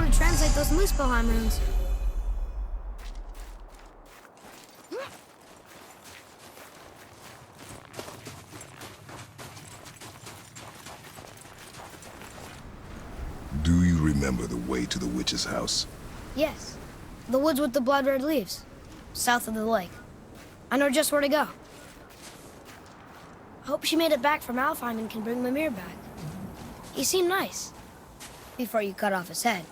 want to translate those Muspelheim runes. Do you remember the way to the witch's house? Yes. The woods with the blood-red leaves. South of the lake. I know just where to go. Hope she made it back from Alfheim and can bring Mimir back. He seemed nice. Before you cut off his head.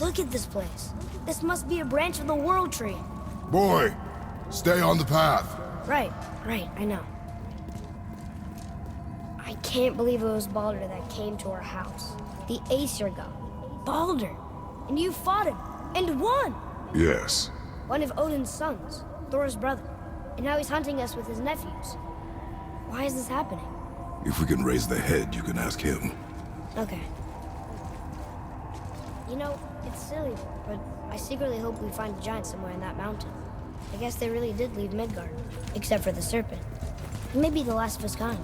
Look at this place. This must be a branch of the World Tree. Boy, stay on the path. Right, I know. I can't believe it was Baldur that came to our house. The Aesir god. Baldur! And you fought him, and won! Yes. One of Odin's sons, Thor's brother. And now he's hunting us with his nephews. Why is this happening? If we can raise the head, you can ask him. Okay. You know, it's silly, but I secretly hope we find a giant somewhere in that mountain. I guess they really did leave Midgard, except for the serpent. He may be the last of his kind.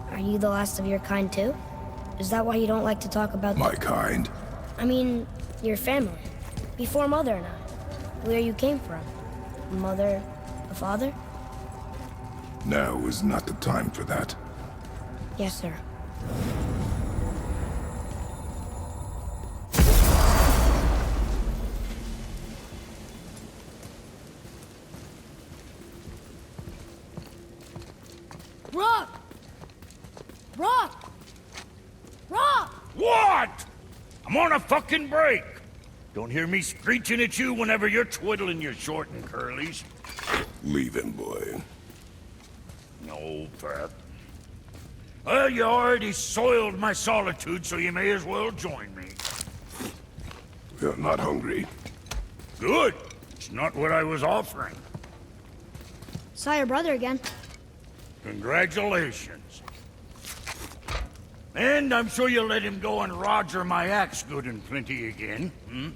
Are you the last of your kind too? Is that why you don't like to talk about... My kind? I mean, your family. Before Mother and I. Where you came from. Mother, a father? Now is not the time for that. Yes, sir. Rock! Rock! Rock! What? I'm on a fucking break. Don't hear me screeching at you whenever you're twiddling your short and curlies. Leave him, boy. No, Pat. Well, you already soiled my solitude, so you may as well join me. You're not hungry. Good. It's not what I was offering. Saw your brother again. Congratulations. And I'm sure you'll let him go and Roger my axe good and plenty again, hmm?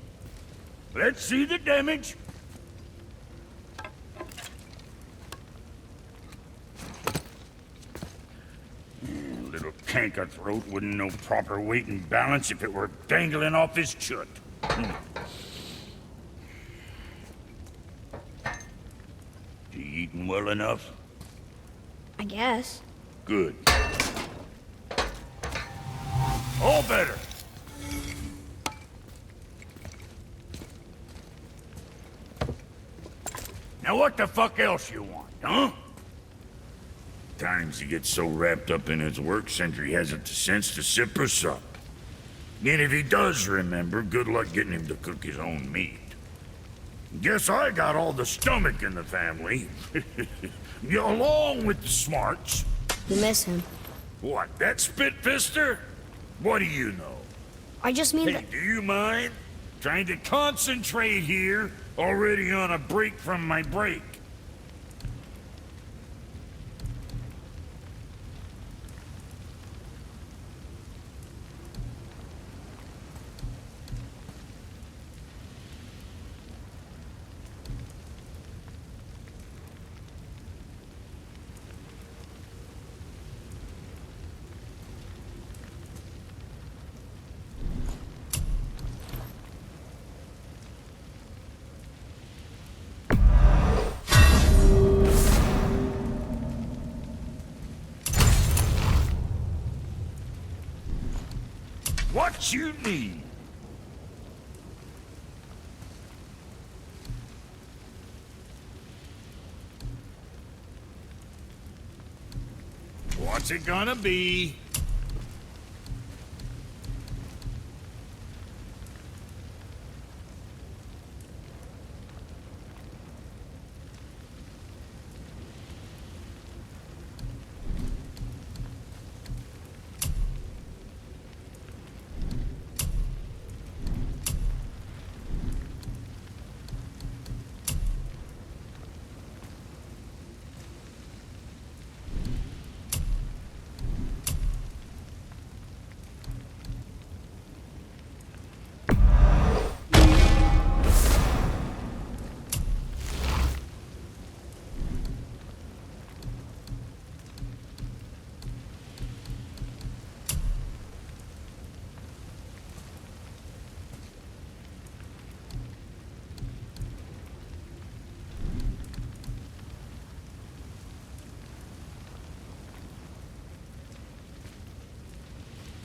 Let's see the damage. Little canker throat wouldn't know proper weight and balance if it were dangling off his chut. You eating well enough? I guess. Good. All better. Now what the fuck else you want, huh? Times he gets so wrapped up in his work, Sentry hasn't the sense to sip or sup. And if he does remember, good luck getting him to cook his own meat. Guess I got all the stomach in the family. Along with the smarts. You miss him. What, that spit-fister? What do you know? I just mean Hey, that... do you mind? Trying to concentrate here, already on a break from my break. What you need? What's it gonna be?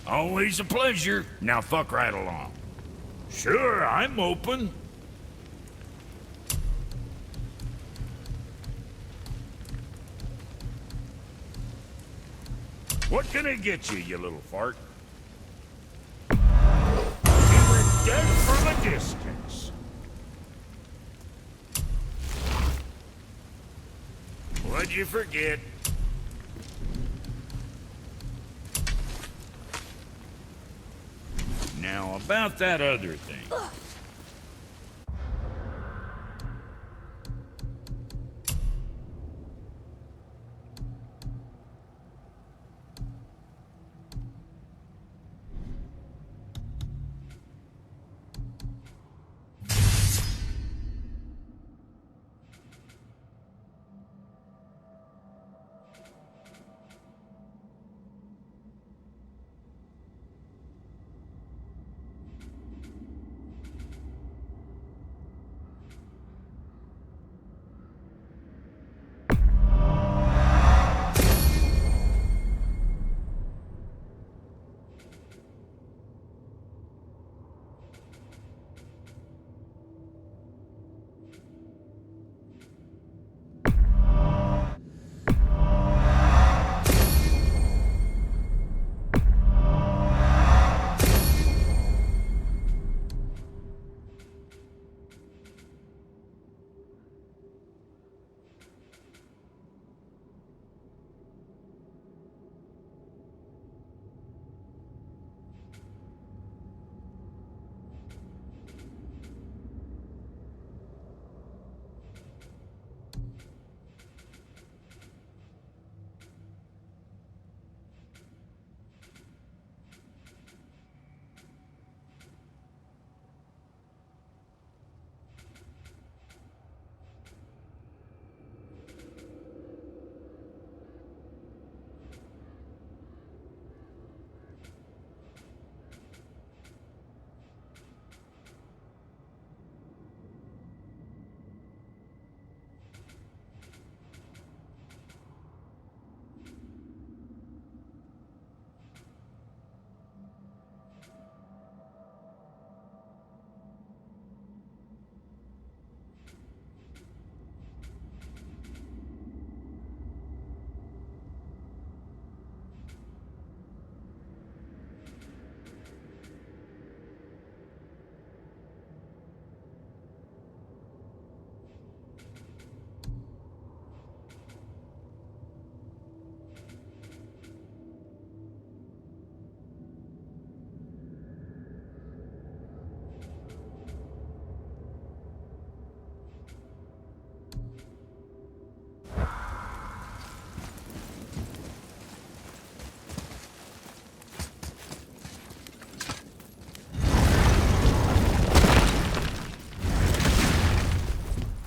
Always a pleasure. Now fuck right along. Sure, I'm open. What can I get you, you little fart? You were dead from a distance. What'd you forget? Now, about that other thing.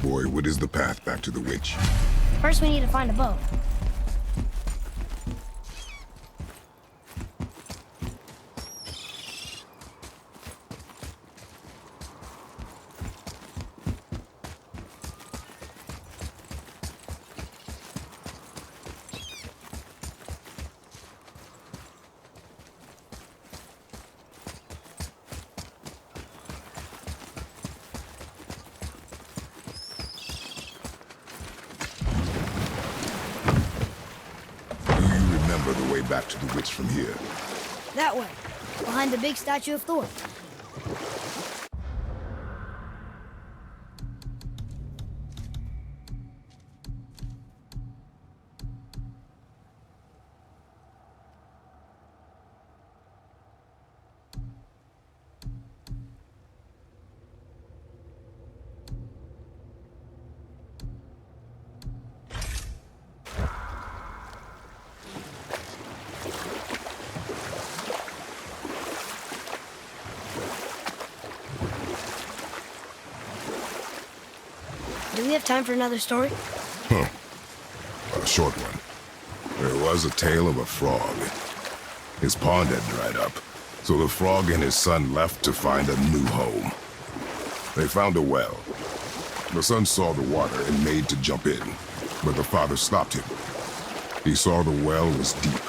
Boy, what is the path back to the witch? First, we need to find a boat. The way back to the witch from here. That way, behind the big statue of Thor. Do we have time for another story? A short one. There was a tale of a frog. His pond had dried up, so the frog and his son left to find a new home. They found a well. The son saw the water and made to jump in, but the father stopped him. He saw the well was deep,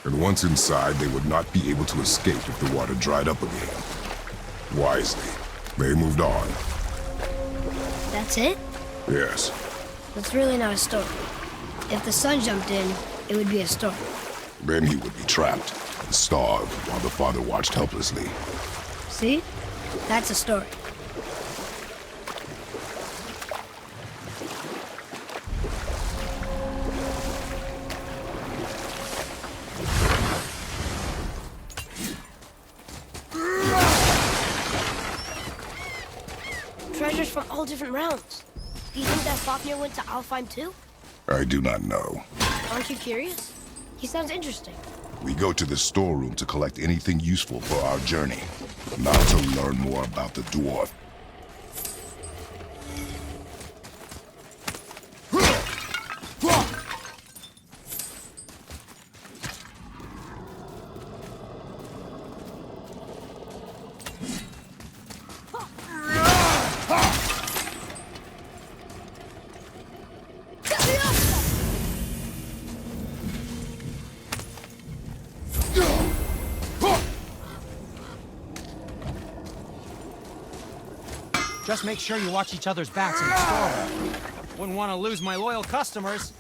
And once inside, they would not be able to escape if the water dried up again. Wisely, they moved on. That's it? Yes. That's really not a story. If the sun jumped in, it would be a story. Then he would be trapped and starve while the father watched helplessly. See? That's a story. Treasures from all different realms. Do you think that Fafnir went to Alfheim too? I do not know. Aren't you curious? He sounds interesting. We go to the storeroom to collect anything useful for our journey, not to learn more about the dwarf. Just make sure you watch each other's backs in the storeroom. Wouldn't want to lose my loyal customers.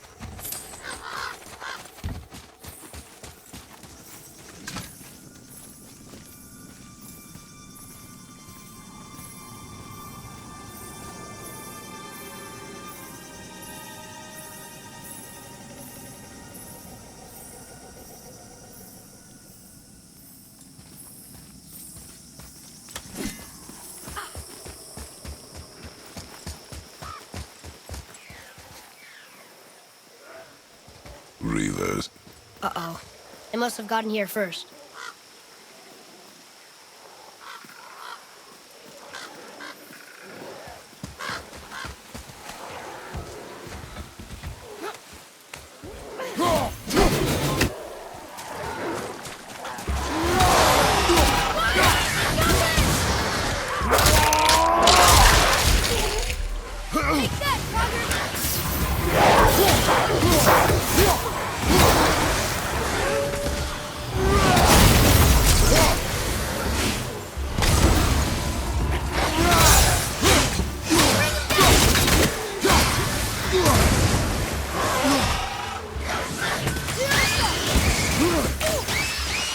Reavers. Uh-oh. They must have gotten here first.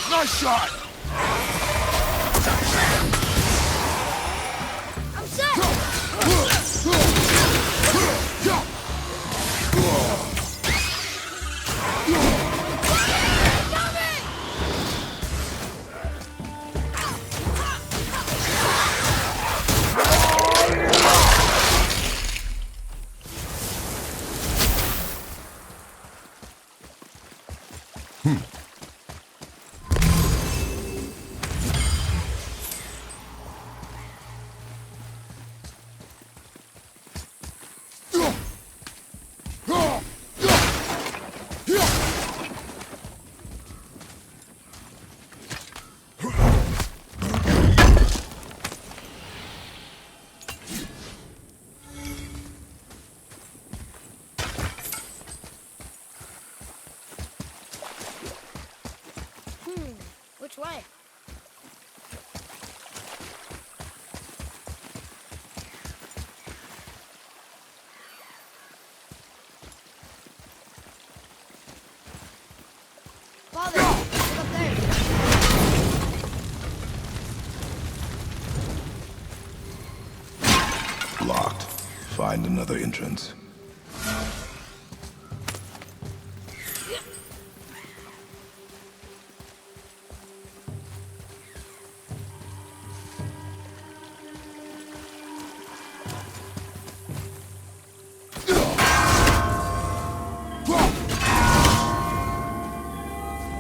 Nice shot! I'm set! Which way? Father, look up there. Locked. Find another entrance.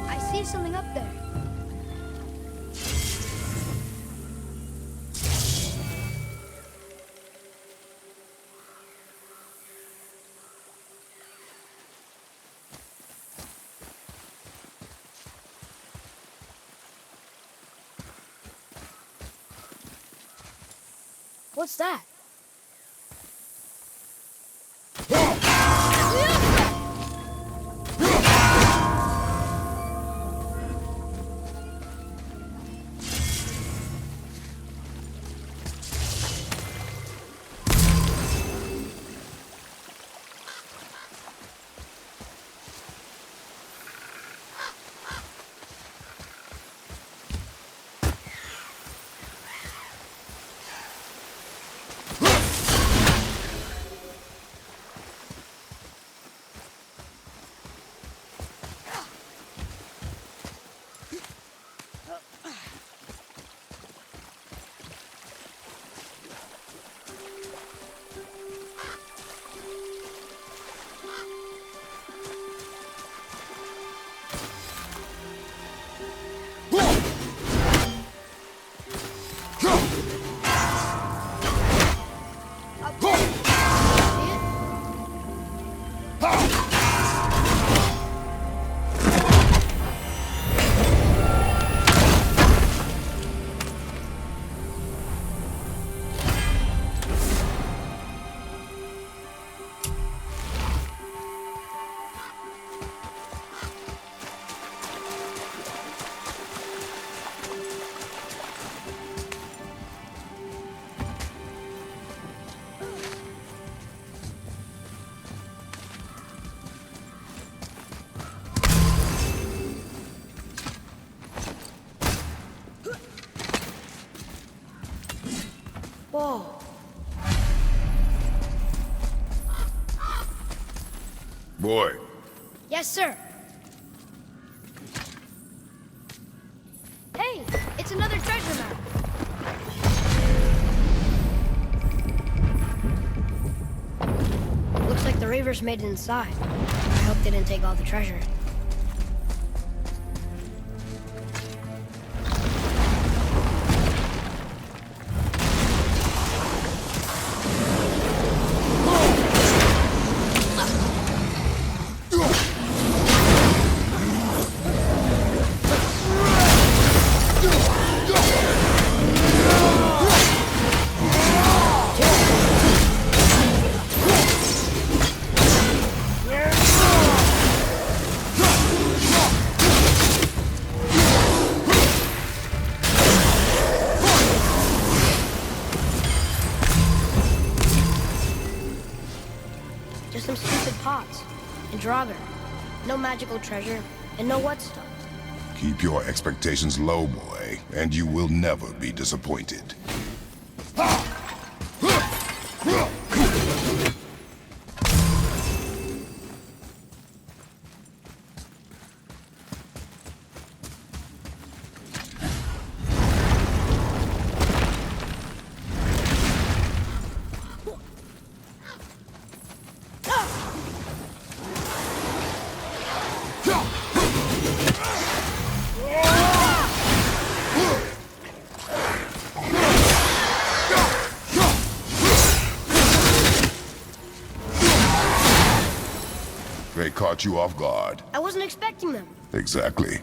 I see something up there. What's that? Whoa. Boy, Yes, sir. Hey, it's another treasure map. Looks like the Reavers made it inside. I hope they didn't take all the treasure. Just some stupid pots and Draugr. No magical treasure and no whetstone. keep your expectations low, boy, and you will never be disappointed. They caught you off guard. I wasn't expecting them. Exactly.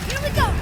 Here we go!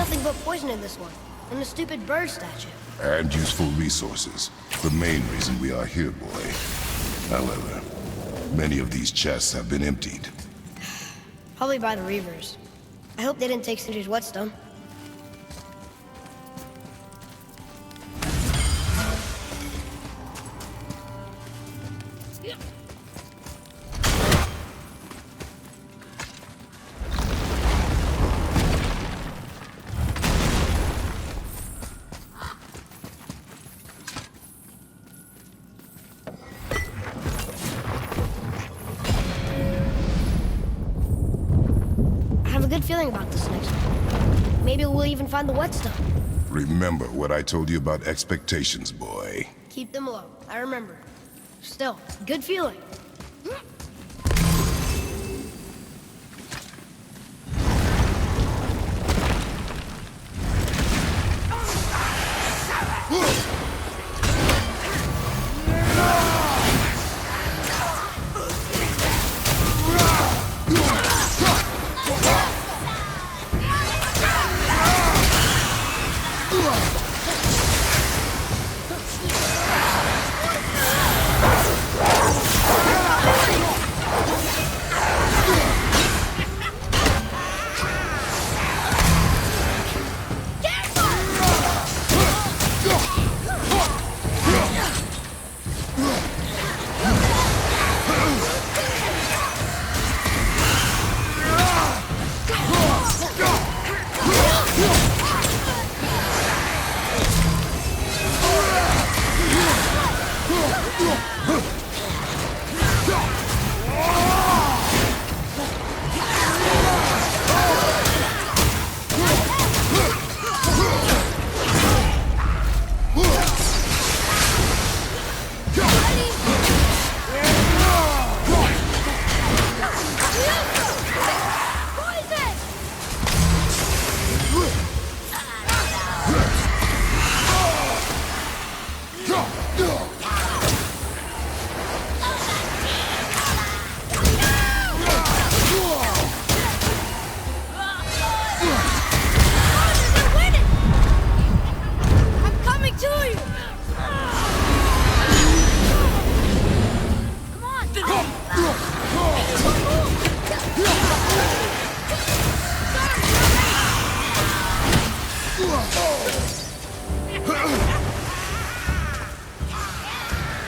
nothing but poison in this one, and a stupid bird statue. And useful resources. The main reason we are here, boy. However, many of these chests have been emptied. Probably by the Reavers. I hope they didn't take Sindri's whetstone. I have a good feeling about this next one. Maybe we'll even find the whetstone. Remember what I told you about expectations, boy. Keep them low. I remember. Still, good feeling.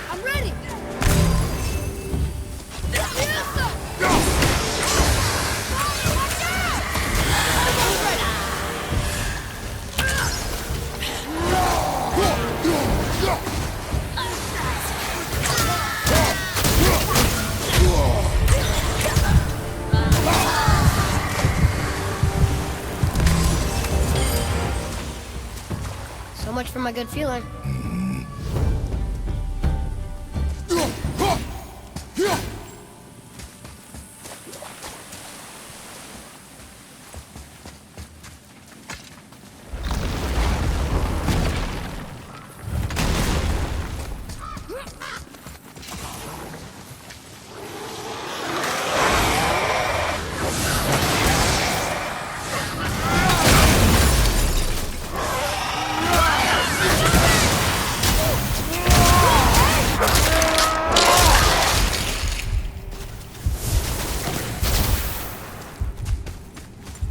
I'm ready! So much for my good feeling.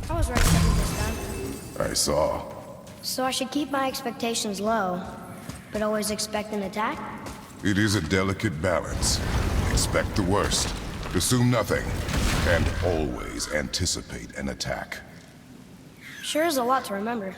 I was right second this time. I saw. So I should keep my expectations low, but always expect an attack? It is a delicate balance. Expect the worst, assume nothing, and always anticipate an attack. Sure is a lot to remember.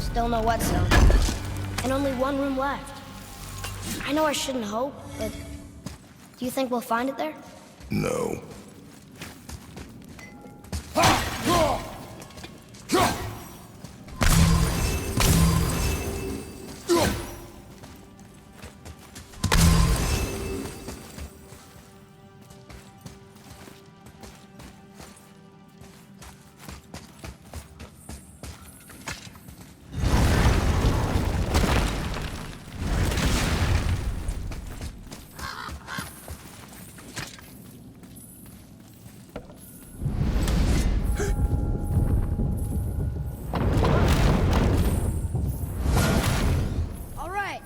Still no whetstone. And only one room left. I know I shouldn't hope, but do you think we'll find it there? No. All right.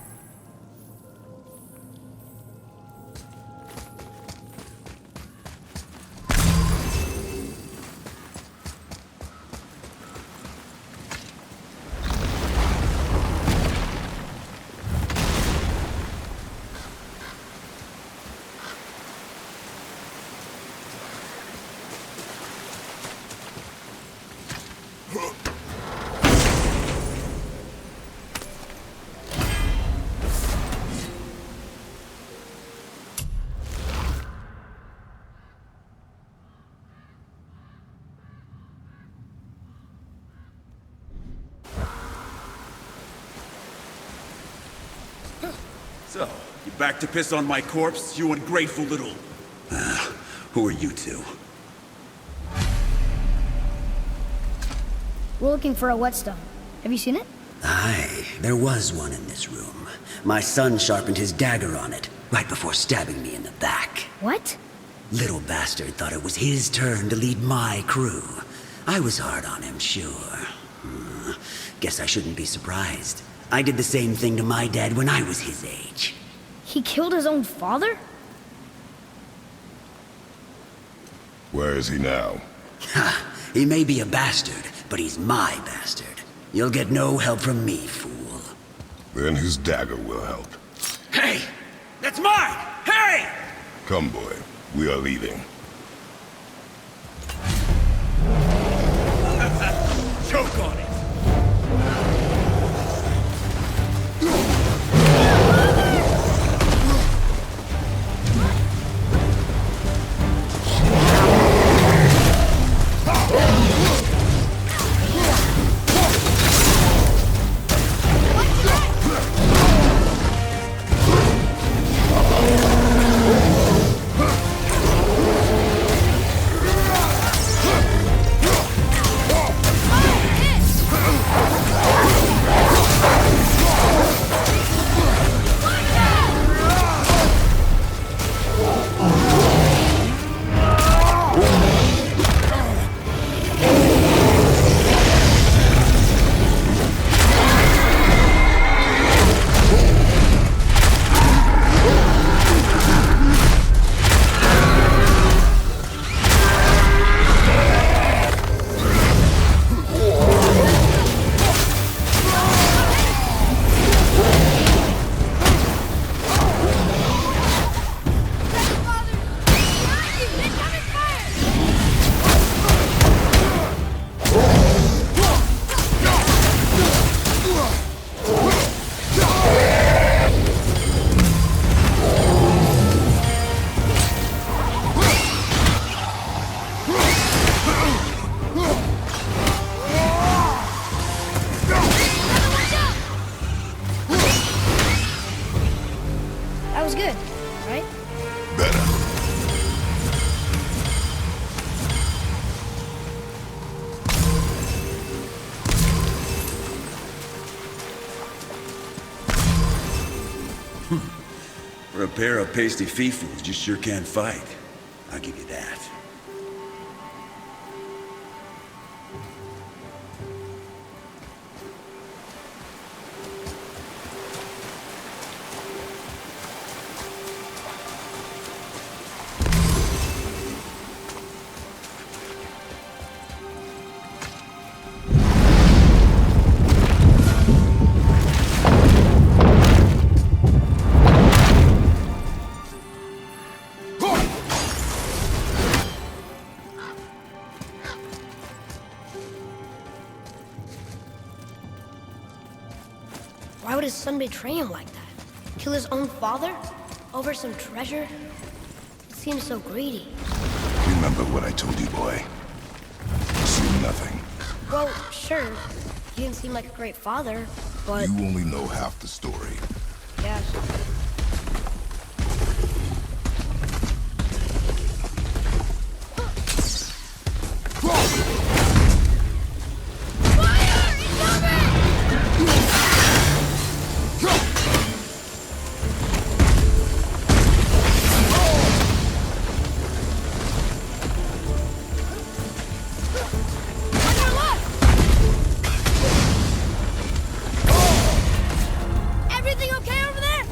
So, you back to piss on my corpse, you ungrateful little... who are you two? We're looking for a whetstone. Have you seen it? Aye, there was one in this room. My son sharpened his dagger on it, right before stabbing me in the back. What? Little bastard thought it was his turn to lead my crew. I was hard on him, sure. Guess I shouldn't be surprised. I did the same thing to my dad when I was his age. He killed his own father? Where is he now? Ha! He may be a bastard, but he's my bastard. You'll get no help from me, fool. Then his dagger will help. Hey! That's mine! Hey! Come, boy. We are leaving. Choke on it! That was good, right? Better. For a pair of pasty fiefus, you sure can fight. I'll give you that. his son betray him like that? Kill his own father? Over some treasure? It seems so greedy. Remember what I told you, boy. Assume nothing. Well, sure. He didn't seem like a great father, but... You only know half the story. Yeah. Everything okay over there?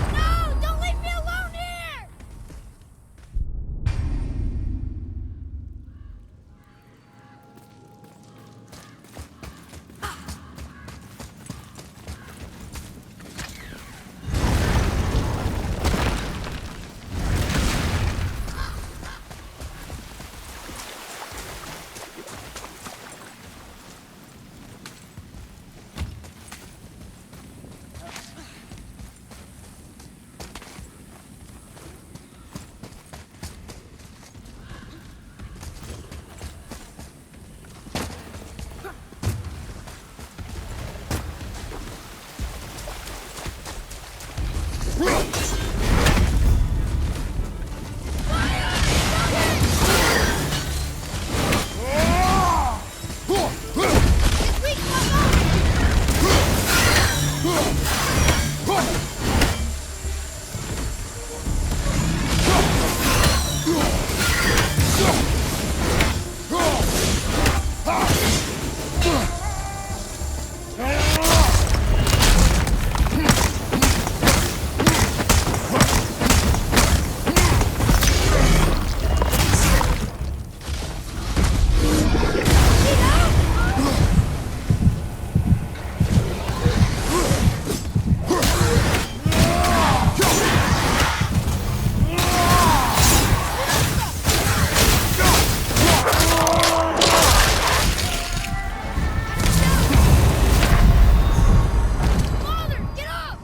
No! Don't leave me alone here! Father, get up!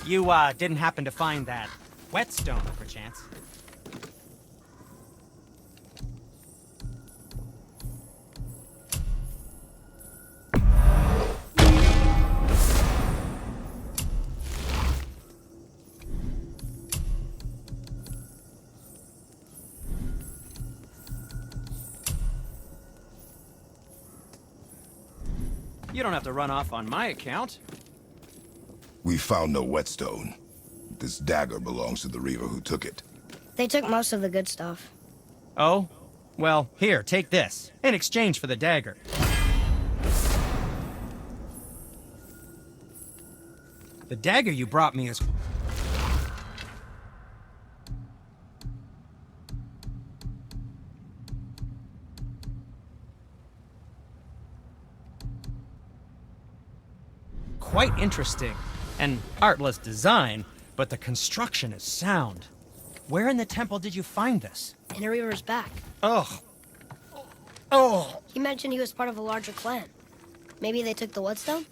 You, didn't happen to find that whetstone, perchance? You don't have to run off on my account. We found no whetstone. This dagger belongs to the Reaver who took it. They took most of the good stuff. Oh? Well, here, take this. In exchange for the dagger. The dagger you brought me is quite interesting. An artless design, but the construction is sound. Where in the temple did you find this? In a river's back. Oh. Oh. He mentioned he was part of a larger clan. Maybe they took the Whetstone?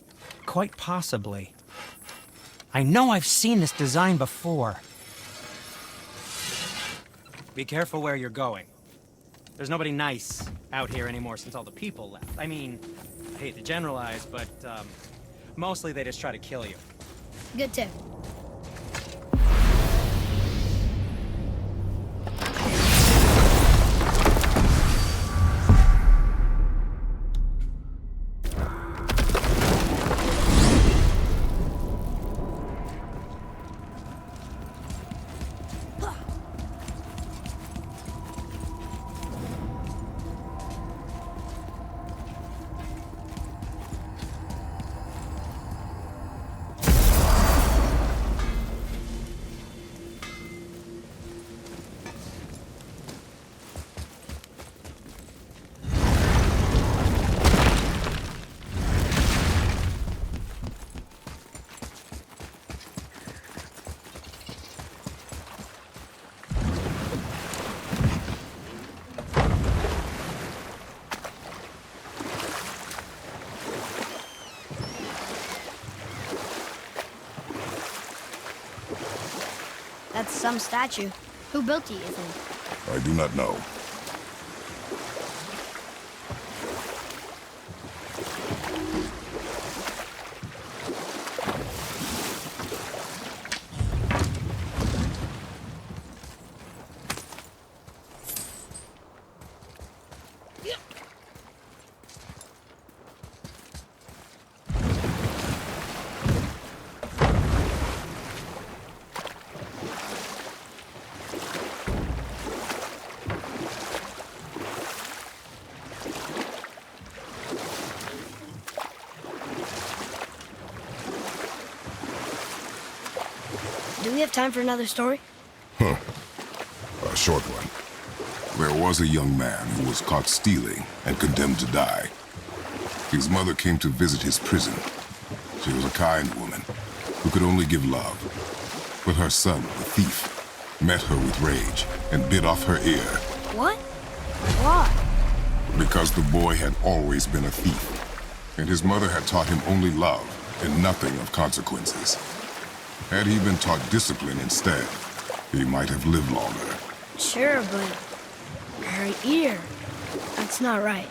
Quite possibly. I know I've seen this design before. Be careful where you're going. There's nobody nice out here anymore since all the people left. I mean, I hate to generalize, but mostly they just try to kill you. Good tip. That's some statue. Who built it, you think? I do not know. Do we have time for another story? A short one. There was a young man who was caught stealing and condemned to die. His mother came to visit his prison. She was a kind woman who could only give love. But her son, the thief, met her with rage and bit off her ear. What? Why? Because the boy had always been a thief, and his mother had taught him only love and nothing of consequences. Had he been taught discipline instead, he might have lived longer. Sure, but her ear. That's not right.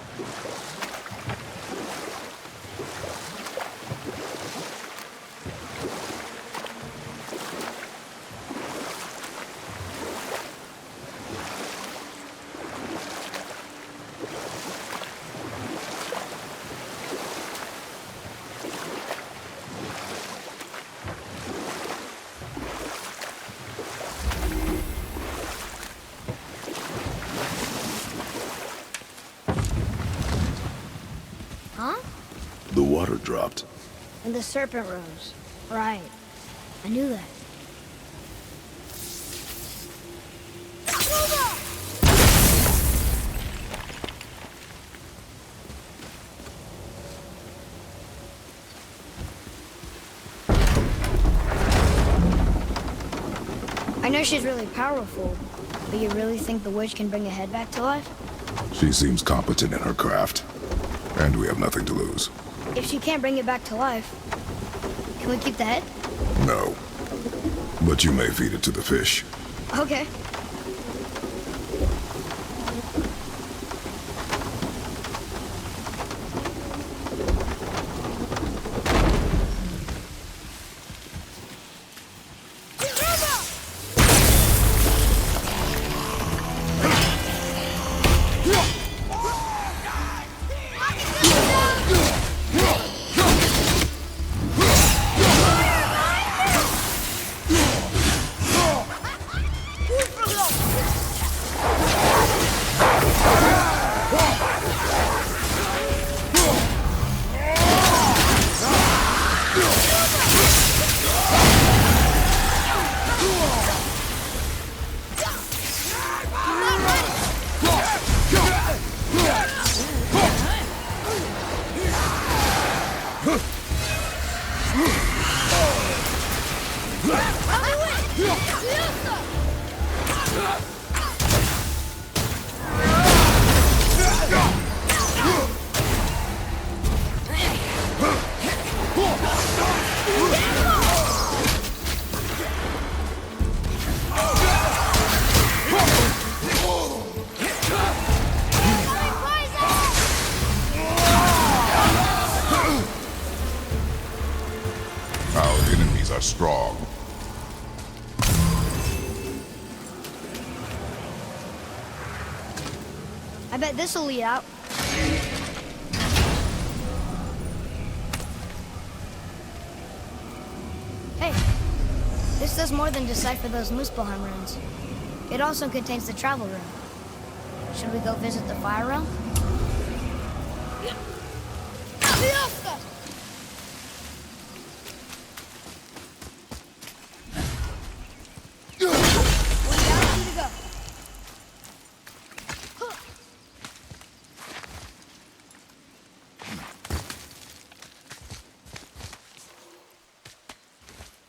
Huh? The water dropped. And the serpent rose. Right. I knew that. I know she's really powerful, but you really think the witch can bring a head back to life? She seems competent in her craft, and we have nothing to lose. If she can't bring it back to life, can we keep the head? No. But you may feed it to the fish. Okay. strong. I bet this'll lead out. Hey, this does more than decipher those Muspelheim runes. It also contains the travel rune. Should we go visit the Fire Realm?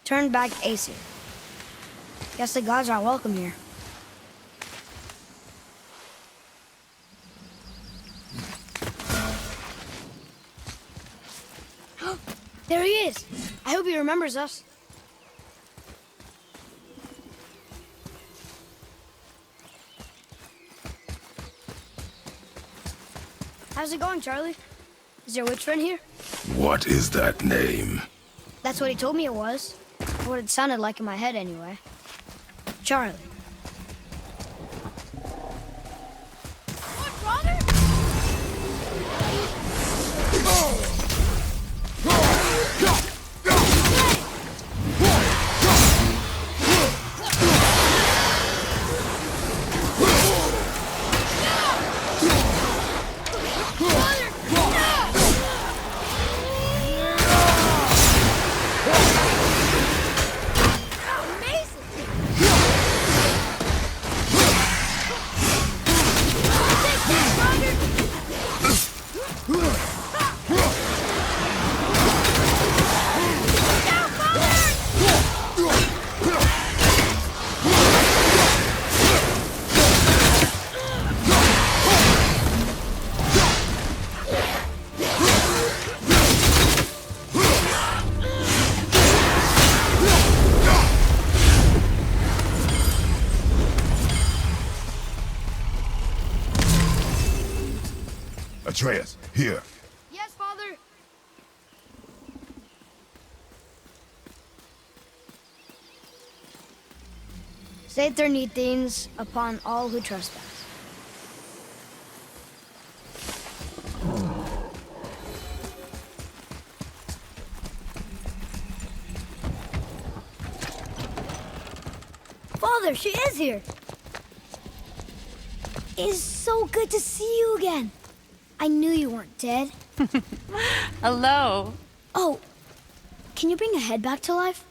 Turn back Aesir. Guess the gods aren't welcome here. There he is! I hope he remembers us. How's it going, Charlie? Is your witch friend here? What is that name? That's what he told me it was. What it sounded like in my head, anyway. Charlie. What, brother? Atreus, here. Yes, Father. Saether Nethines upon all who trespass. Father, she is here. It is so good to see you again. I knew you weren't dead. Hello. Oh, can you bring a head back to life?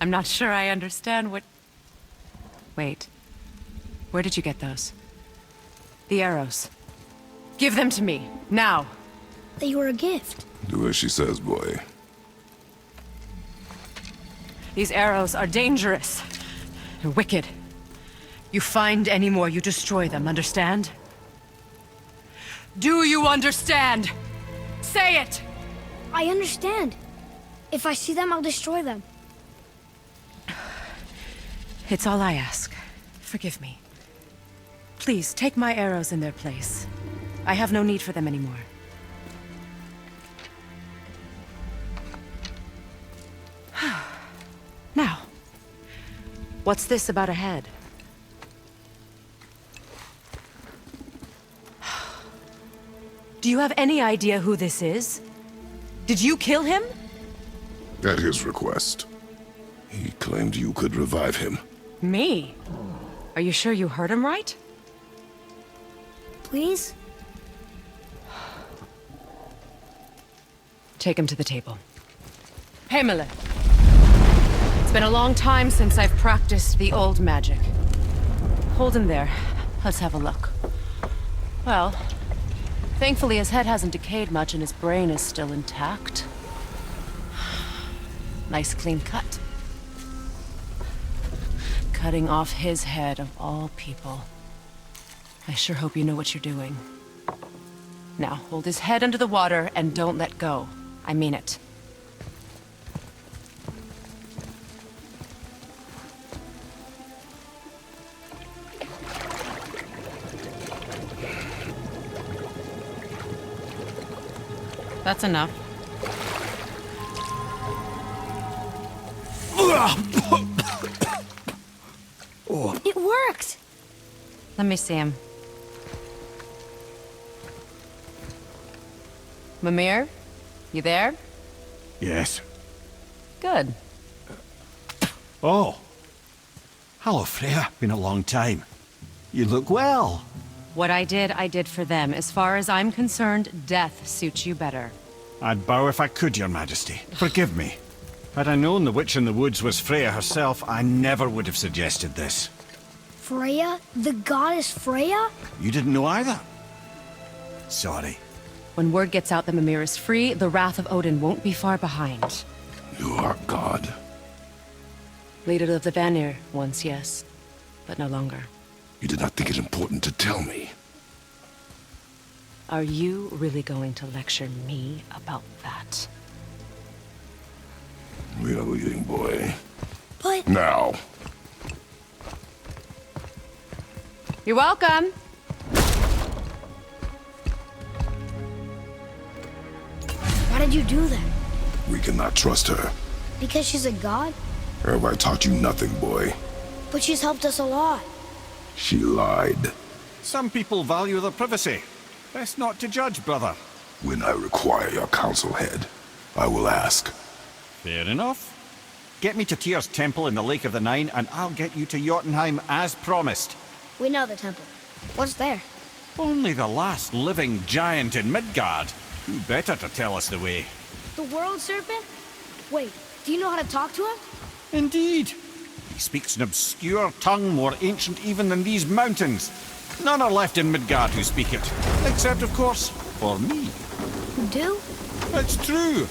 I'm not sure I understand what... Wait. Where did you get those? The arrows. Give them to me, now. They were a gift. Do as she says, boy. These arrows are dangerous. They're wicked. You find any more, you destroy them, understand? Do you understand? Say it! I understand. If I see them, I'll destroy them. It's all I ask. Forgive me. Please, take my arrows in their place. I have no need for them anymore. Now, what's this about a head? Do you have any idea who this is? Did you kill him? At his request. He claimed you could revive him. Me? Are you sure you heard him right? Please? Take him to the table. Pamela. It's been a long time since I've practiced the old magic. Hold him there. Let's have a look. Well, thankfully his head hasn't decayed much and his brain is still intact. Nice clean cut. Cutting off his head of all people. I sure hope you know what you're doing. Now, hold his head under the water and don't let go. I mean it. That's enough. Let me see him. Mimir? You there? Yes. Good. Oh. Hello, Freya. Been a long time. You look well. What I did for them. As far as I'm concerned, death suits you better. I'd bow if I could, Your Majesty. Forgive me. Had I known the Witch in the Woods was Freya herself, I never would have suggested this. Freya? The goddess Freya? You didn't know either? Sorry. When word gets out that Mimir is free, the wrath of Odin won't be far behind. You are God. Leader of the Vanir, once yes, but no longer. You did not think it important to tell me. Are you really going to lecture me about that? We are leaving, boy. But... Now. You're welcome. Why did you do that? We cannot trust her. Because she's a god? Have I taught you nothing, boy? But she's helped us a lot. She lied. Some people value their privacy. Best not to judge, brother. When I require your council head, I will ask. Fair enough. Get me to Tyr's temple in the Lake of the Nine, and I'll get you to Jotunheim as promised. We know the temple. What's there? Only the last living giant in Midgard. Who better to tell us the way? The world serpent? Wait, do you know how to talk to him? Indeed. He speaks an obscure tongue more ancient even than these mountains. None are left in Midgard who speak it. Except, of course, for me. You do? It's true.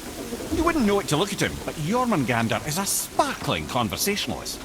You wouldn't know it to look at him, but Jormungandr is a sparkling conversationalist.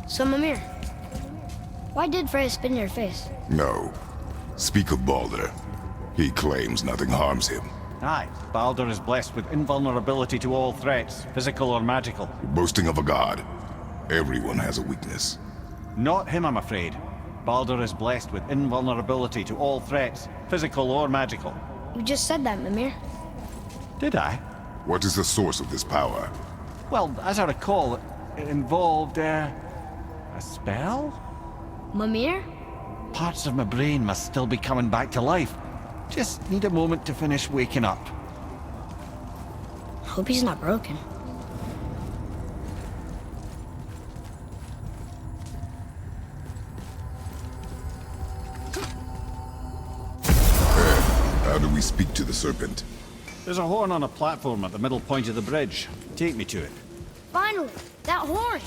So, Mimir, why did Freya spit in your face? No. Speak of Baldur. He claims nothing harms him. Aye, Baldur is blessed with invulnerability to all threats, physical or magical. Boasting of a god. Everyone has a weakness. Not him, I'm afraid. Baldur is blessed with invulnerability to all threats, physical or magical. You just said that, Mimir. Did I? What is the source of this power? Well, as I recall, it involved, a spell? Mimir? Parts of my brain must still be coming back to life. Just need a moment to finish waking up. Hope he's not broken. How do we speak to the serpent? There's a horn on a platform at the middle point of the bridge. Take me to it. Finally! That horn!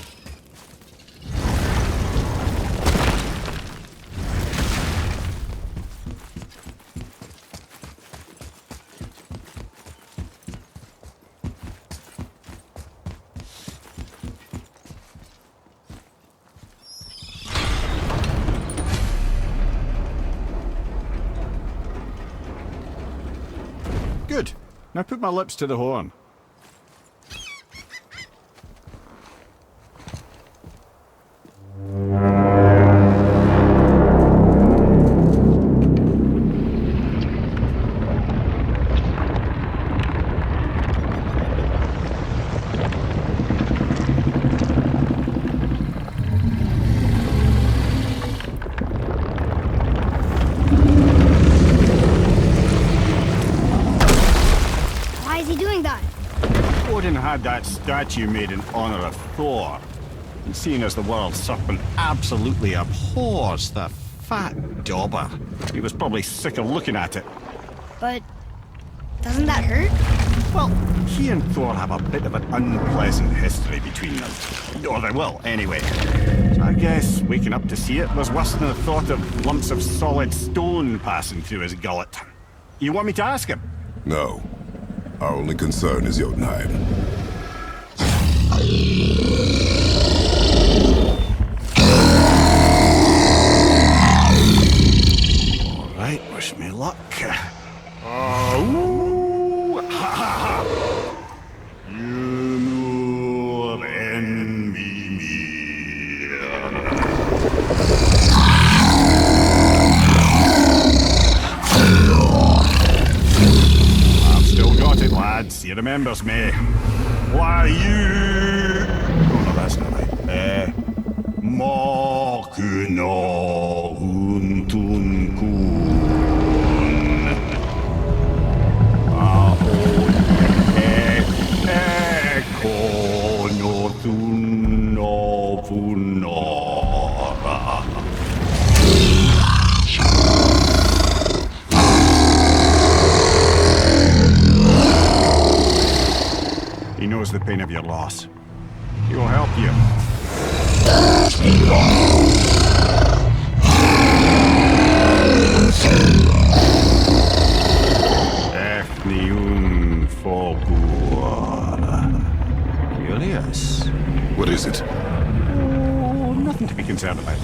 Good. Now put my lips to the horn. Why is he doing that? Odin had that statue made in honor of Thor. And seeing as the world serpent absolutely abhors the fat dauber, he was probably sick of looking at it. But doesn't that hurt? Well, he and Thor have a bit of an unpleasant history between them. Or they will, anyway. So I guess waking up to see it was worse than the thought of lumps of solid stone passing through his gullet. You want me to ask him? No. Our only concern is Jotunheim. All right, wish me luck. Oh, ha ha ha! You more envy me. I've still got it, lads. He remembers me. Why you? Oh no, that's not right. Mokuno huntun kun. He knows the pain of your loss. He will help you. Efniun Fogur. Curious. What is it? Oh, nothing to be concerned about.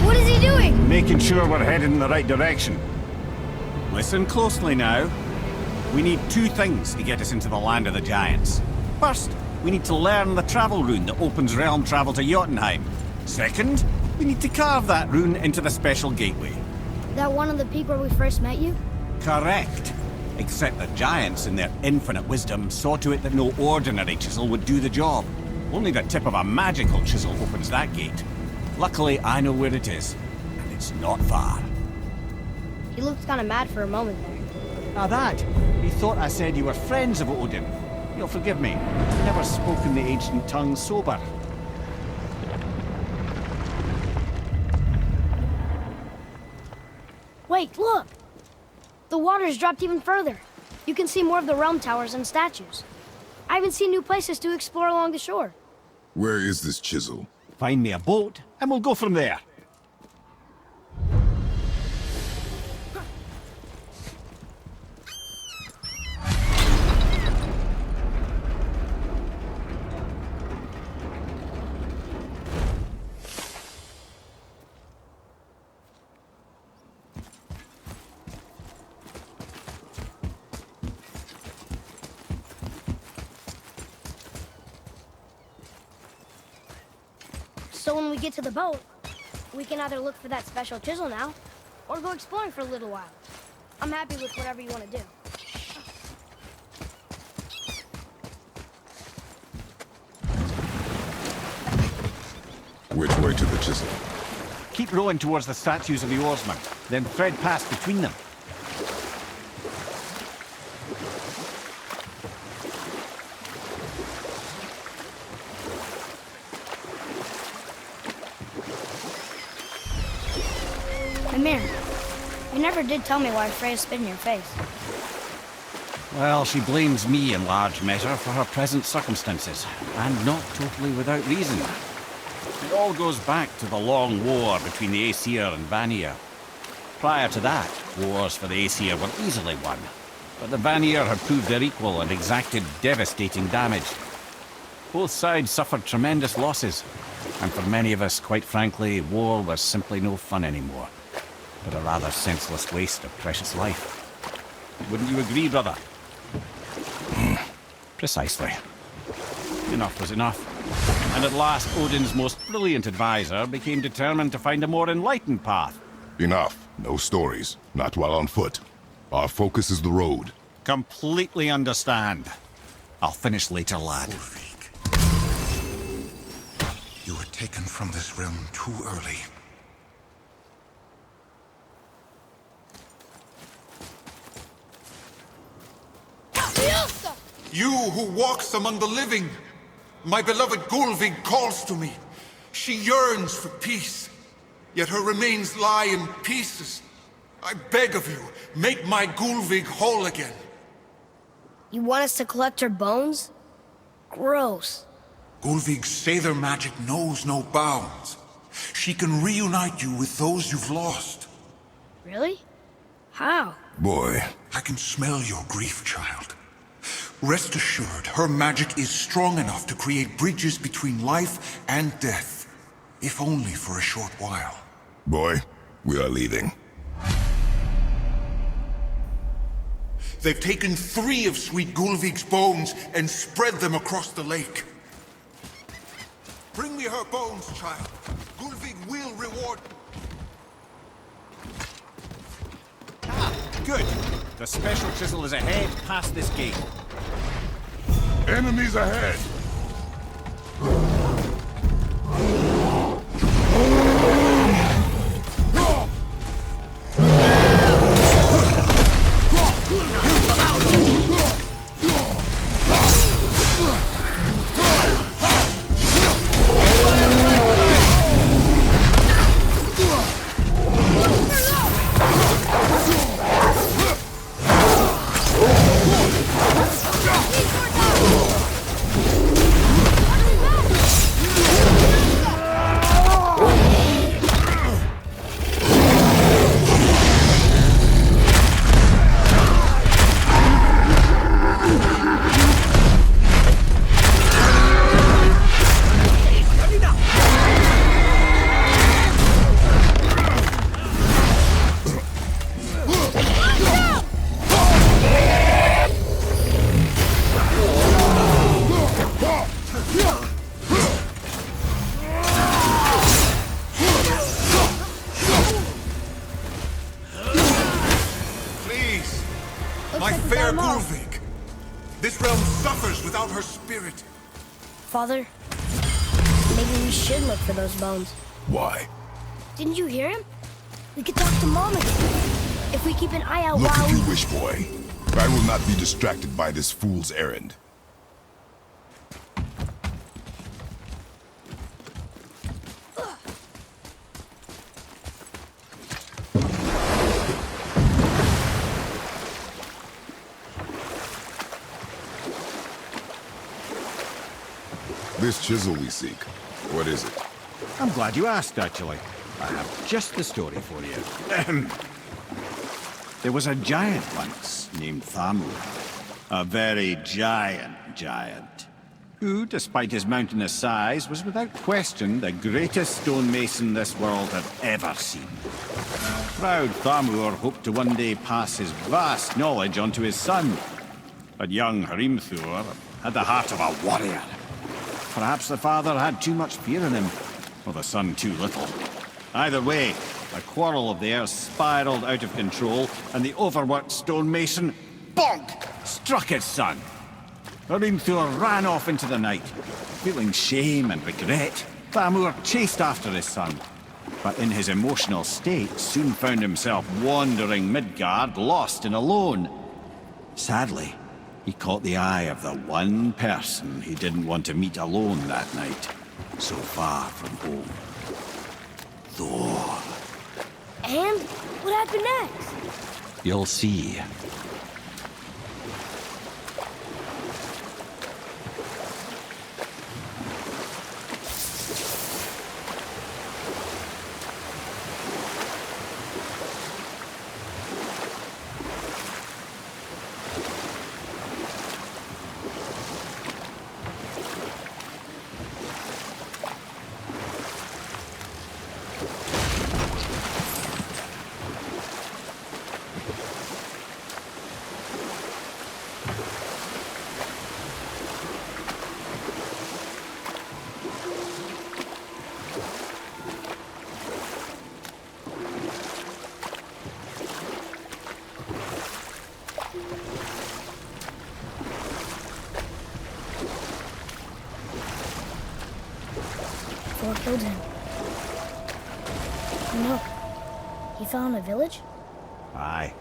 What is he doing? Making sure we're headed in the right direction. Listen closely now. We need two things to get us into the land of the giants. First, we need to learn the travel rune that opens realm travel to Jotunheim. Second, we need to carve that rune into the special gateway. That one of the peak where we first met you? Correct. Except the giants, in their infinite wisdom, saw to it that no ordinary chisel would do the job. Only the tip of a magical chisel opens that gate. Luckily, I know where it is, and it's not far. He looked kind of mad for a moment there. Now that, he thought I said you were friends of Odin. You'll forgive me. I've never spoken the ancient tongue sober. Wait, look! The water's dropped even further. You can see more of the realm towers and statues. I even see new places to explore along the shore. Where is this chisel? Find me a boat, and we'll go from there. So when we get to the boat, we can either look for that special chisel now, or go exploring for a little while. I'm happy with whatever you want to do. Which way to the chisel? Keep rowing towards the statues of the oarsmen, then thread past between them. Mimir, you never did tell me why Freya spit in your face. Well, she blames me in large measure for her present circumstances, and not totally without reason. It all goes back to the long war between the Aesir and Vanir. Prior to that, wars for the Aesir were easily won, but the Vanir had proved their equal and exacted devastating damage. Both sides suffered tremendous losses, and for many of us, quite frankly, war was simply no fun anymore, but a rather senseless waste of precious life. Wouldn't you agree, brother? Precisely. Enough was enough. And at last, Odin's most brilliant advisor became determined to find a more enlightened path. Enough. No stories. Not while on foot. Our focus is the road. Completely understand. I'll finish later, lad. Ulrich. You were taken from this realm too early. You who walks among the living! My beloved Gulvig calls to me. She yearns for peace, yet her remains lie in pieces. I beg of you, make my Gulvig whole again. You want us to collect her bones? Gross. Gulvig's Seidr magic knows no bounds. She can reunite you with those you've lost. Really? How? Boy, I can smell your grief, child. Rest assured, her magic is strong enough to create bridges between life and death. If only for a short while. boy, we are leaving. They've taken 3 of Sweet Gulvig's bones and spread them across the lake. Bring me her bones, child. Gulvig will reward... Good. The special chisel is ahead, past this gate. Enemies ahead! My fair Gulvig! This realm suffers without her spirit. Father, maybe we should look for those bones. Why? Didn't you hear him? We could talk to Mom again. If we keep an eye out Look while if you wish, boy. I will not be distracted by this fool's errand. This chisel we seek, what is it? I'm glad you asked, actually. I have just the story for you. There was a giant once named Thamur. A very giant, who, despite his mountainous size, was without question the greatest stonemason this world had ever seen. Proud Thamur hoped to one day pass his vast knowledge on to his son. But young Hrimthur had the heart of a warrior. Perhaps the father had too much fear in him, or the son too little. Either way, a quarrel of theirs spiraled out of control, and the overworked stonemason, bonk, struck his son. Hrimthur ran off into the night. Feeling shame and regret, Thamur chased after his son. But in his emotional state, soon found himself wandering Midgard, lost and alone. Sadly, he caught the eye of the one person he didn't want to meet alone that night, so far from home. Thor. And what happened next? You'll see. Thor killed him. No. He fell in a village? Aye.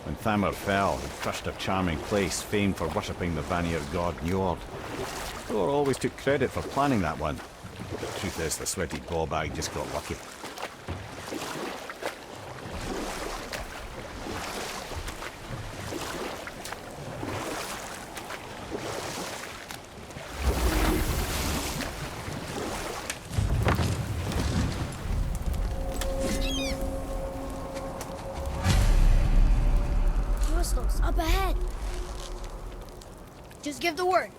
When Thamur fell, he crushed a charming place famed for worshipping the Vanir god Njord. Thor always took credit for planning that one. The truth is, the sweaty ballbag just got lucky. Just give the word.